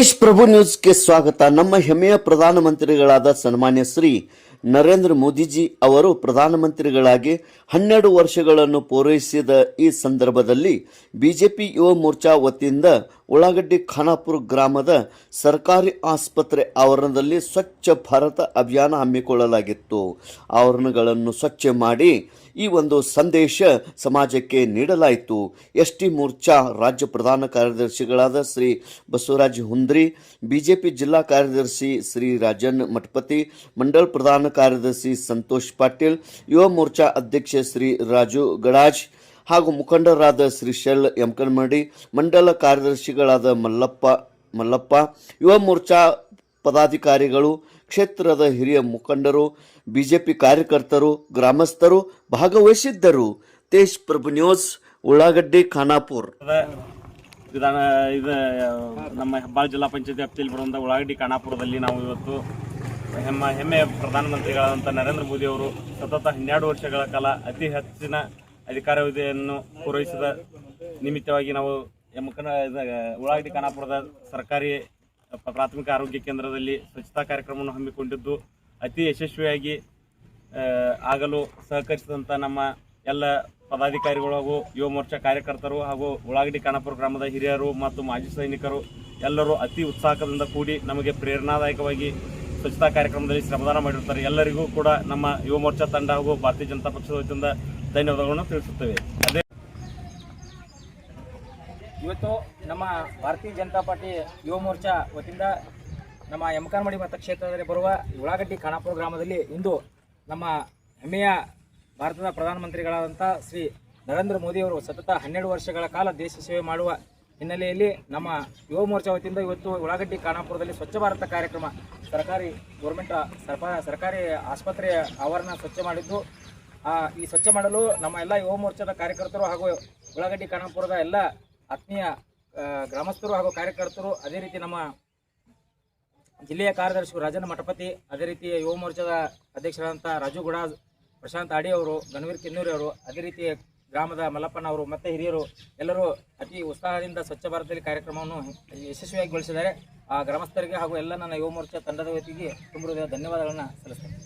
ದೇಶ್ ಪ್ರಭು ನ್ಯೂಸ್ಗೆ ಸ್ವಾಗತ. ನಮ್ಮ ಹೆಮ್ಮೆಯ ಪ್ರಧಾನಮಂತ್ರಿಗಳಾದ ಸನ್ಮಾನ್ಯ ಶ್ರೀ ನರೇಂದ್ರ ಮೋದಿಜಿ ಅವರು ಪ್ರಧಾನಮಂತ್ರಿಗಳಾಗಿ 12 ವರ್ಷಗಳನ್ನು ಪೂರೈಸಿದ ಈ ಸಂದರ್ಭದಲ್ಲಿ ಬಿಜೆಪಿ ಯುವ ಮೋರ್ಚಾ ವತಿಯಿಂದ ಉಳ್ಳಾಗಡ್ಡಿ ಖಾನಾಪುರ ಗ್ರಾಮದ ಸರ್ಕಾರಿ ಆಸ್ಪತ್ರೆ ಆವರಣದಲ್ಲಿ ಸ್ವಚ್ಛ ಭಾರತ ಅಭಿಯಾನ ಹಮ್ಮಿಕೊಳ್ಳಲಾಗಿತ್ತು. ಆವರಣಗಳನ್ನು ಸ್ವಚ್ಛ ಮಾಡಿ ಈ ಒಂದು ಸಂದೇಶ ಸಮಾಜಕ್ಕೆ ನೀಡಲಾಯಿತು. ಎಸ್ಟಿ ಮೋರ್ಚಾ ರಾಜ್ಯ ಪ್ರಧಾನ ಕಾರ್ಯದರ್ಶಿಗಳಾದ ಶ್ರೀ ಬಸವರಾಜ್ ಹುಂದ್ರಿ, ಬಿಜೆಪಿ ಜಿಲ್ಲಾ ಕಾರ್ಯದರ್ಶಿ ಶ್ರೀ ರಾಜನ್ ಮಠಪತಿ, ಮಂಡಲ ಪ್ರಧಾನ ಕಾರ್ಯದರ್ಶಿ ಸಂತೋಷ್ ಪಾಟೀಲ್, ಯುವ ಮೋರ್ಚಾ ಅಧ್ಯಕ್ಷ ಶ್ರೀ ರಾಜು ಗಡಾಜ್ ಹಾಗೂ ಮುಖಂಡರಾದ ಶ್ರೀಶೈಲ್ ಯಮಕನಮಡಿ, ಮಂಡಲ ಕಾರ್ಯದರ್ಶಿಗಳಾದ ಮಲ್ಲಪ್ಪ, ಯುವ ಮೋರ್ಚಾ ಪದಾಧಿಕಾರಿಗಳು, ಕ್ಷೇತ್ರದ ಹಿರಿಯ ಮುಖಂಡರು, ಬಿಜೆಪಿ ಕಾರ್ಯಕರ್ತರು, ಗ್ರಾಮಸ್ಥರು ಭಾಗವಹಿಸಿದ್ದರು. ದೇಶ್ ಪ್ರಭು ನ್ಯೂಸ್, ಉಳ್ಳಾಗಡ್ಡಿ ಖಾನಾಪುರ. ನಮ್ಮ ಹೆಬ್ಬಾಳ ಜಿಲ್ಲಾ ಪಂಚಾಯತಿ ವ್ಯಾಪ್ತಿಯಲ್ಲಿ ಬರುವಂಥ ಉಳ್ಳಾಗಡ್ಡಿ ಖಾನಾಪುರದಲ್ಲಿ ನಾವು ಇವತ್ತು ಹೆಮ್ಮೆಯ ಪ್ರಧಾನಮಂತ್ರಿಗಳಾದಂಥ ನರೇಂದ್ರ ಮೋದಿ ಅವರು ಸತತ 12 ವರ್ಷಗಳ ಕಾಲ ಅತಿ ಹೆಚ್ಚಿನ ಅಧಿಕಾರಾವಧಿಯನ್ನು ಪೂರೈಸಿದ ನಿಮಿತ್ತವಾಗಿ ನಾವು ಉಳ್ಳಾಗಡ್ಡಿ ಖಾನಾಪುರದ ಸರ್ಕಾರಿ ಪ್ರಾಥಮಿಕ ಆರೋಗ್ಯ ಕೇಂದ್ರದಲ್ಲಿ ಸ್ವಚ್ಛತಾ ಕಾರ್ಯಕ್ರಮವನ್ನು ಹಮ್ಮಿಕೊಂಡಿದ್ದು ಅತಿ ಯಶಸ್ವಿಯಾಗಿ ಆಗಲು ಸಹಕರಿಸಿದಂಥ ನಮ್ಮ ಎಲ್ಲ ಪದಾಧಿಕಾರಿಗಳು ಹಾಗೂ ಯುವ ಮೋರ್ಚಾ ಕಾರ್ಯಕರ್ತರು ಹಾಗೂ ಉಳ್ಳಾಗಡ್ಡಿ ಖಾನಾಪುರ ಗ್ರಾಮದ ಹಿರಿಯರು ಮತ್ತು ಮಾಜಿ ಸೈನಿಕರು ಎಲ್ಲರೂ ಅತಿ ಉತ್ಸಾಹದಿಂದ ಕೂಡಿ ನಮಗೆ ಪ್ರೇರಣಾದಾಯಕವಾಗಿ ಸ್ವಚ್ಛತಾ ಕಾರ್ಯಕ್ರಮದಲ್ಲಿ ಶ್ರಮದಾನ ಮಾಡಿರುತ್ತಾರೆ. ಎಲ್ಲರಿಗೂ ಕೂಡ ನಮ್ಮ ಯುವ ಮೋರ್ಚಾ ತಂಡ ಹಾಗೂ ಭಾರತೀಯ ಜನತಾ ಪಕ್ಷದ ವತಿಯಿಂದ ಧನ್ಯವಾದಗಳನ್ನು ತಿಳಿಸುತ್ತೇವೆ. ಇವತ್ತು ನಮ್ಮ ಭಾರತೀಯ ಜನತಾ ಪಾರ್ಟಿ ಯುವ ಮೋರ್ಚಾ ವತಿಯಿಂದ ನಮ್ಮ ಯಮಕನಮಡಿ ಮತಕ್ಷೇತ್ರದಲ್ಲಿ ಬರುವ ಉಳ್ಳಾಗಡ್ಡಿ ಖಾನಾಪುರ ಗ್ರಾಮದಲ್ಲಿ ಇಂದು ನಮ್ಮ ಹೆಮ್ಮೆಯ ಭಾರತದ ಪ್ರಧಾನಮಂತ್ರಿಗಳಾದಂಥ ಶ್ರೀ ನರೇಂದ್ರ ಮೋದಿಯವರು ಸತತ 12 ವರ್ಷಗಳ ಕಾಲ ದೇಶ ಸೇವೆ ಮಾಡುವ ಹಿನ್ನೆಲೆಯಲ್ಲಿ ನಮ್ಮ ಯುವ ಮೋರ್ಚಾ ವತಿಯಿಂದ ಇವತ್ತು ಉಳ್ಳಾಗಡ್ಡಿ ಖಾನಾಪುರದಲ್ಲಿ ಸ್ವಚ್ಛ ಭಾರತ ಕಾರ್ಯಕ್ರಮ ಸರ್ಕಾರಿ ಆಸ್ಪತ್ರೆಯ ಆವರಣ ಸ್ವಚ್ಛ ಮಾಡಿದ್ದು, ಈ ಸ್ವಚ್ಛ ಮಾಡಲು ನಮ್ಮ ಎಲ್ಲ ಯುವ ಮೋರ್ಚಾದ ಕಾರ್ಯಕರ್ತರು ಹಾಗೂ ಉಳ್ಳಾಗಡ್ಡಿ ಖಾನಾಪುರದ ಎಲ್ಲ ಆತ್ಮೀಯ ಗ್ರಾಮಸ್ಥರು ಹಾಗೂ ಕಾರ್ಯಕರ್ತರು, ಅದೇ ರೀತಿ ನಮ್ಮ ಜಿಲ್ಲೆಯ ಕಾರ್ಯದರ್ಶಿ ರಾಜನ್ ಮಠಪತಿ, ಅದೇ ರೀತಿ ಯುವ ಮೋರ್ಚಾದ ಅಧ್ಯಕ್ಷರಾದಂಥ ರಾಜು ಗುಡಾಜ್, ಪ್ರಶಾಂತ್ ಆಡಿ ಅವರು, ಗಣವೀರ್ ಕಿನ್ನೂರಿ ಅವರು, ಅದೇ ರೀತಿ ಗ್ರಾಮದ ಮಲ್ಲಪ್ಪನವರು ಮತ್ತು ಹಿರಿಯರು ಎಲ್ಲರೂ ಅತಿ ಉತ್ಸಾಹದಿಂದ ಸ್ವಚ್ಛ ಭಾರತದಲ್ಲಿ ಕಾರ್ಯಕ್ರಮವನ್ನು ಯಶಸ್ವಿಯಾಗಿ ಗೊಳಿಸಿದ್ದಾರೆ. ಆ ಗ್ರಾಮಸ್ಥರಿಗೆ ಹಾಗೂ ಎಲ್ಲ ನನ್ನ ಯುವ ಮೋರ್ಚಾ ತಂಡದ ವತಿಗೆ ತುಂಬ ಧನ್ಯವಾದಗಳನ್ನು ಸಲ್ಲಿಸ್ತೇನೆ.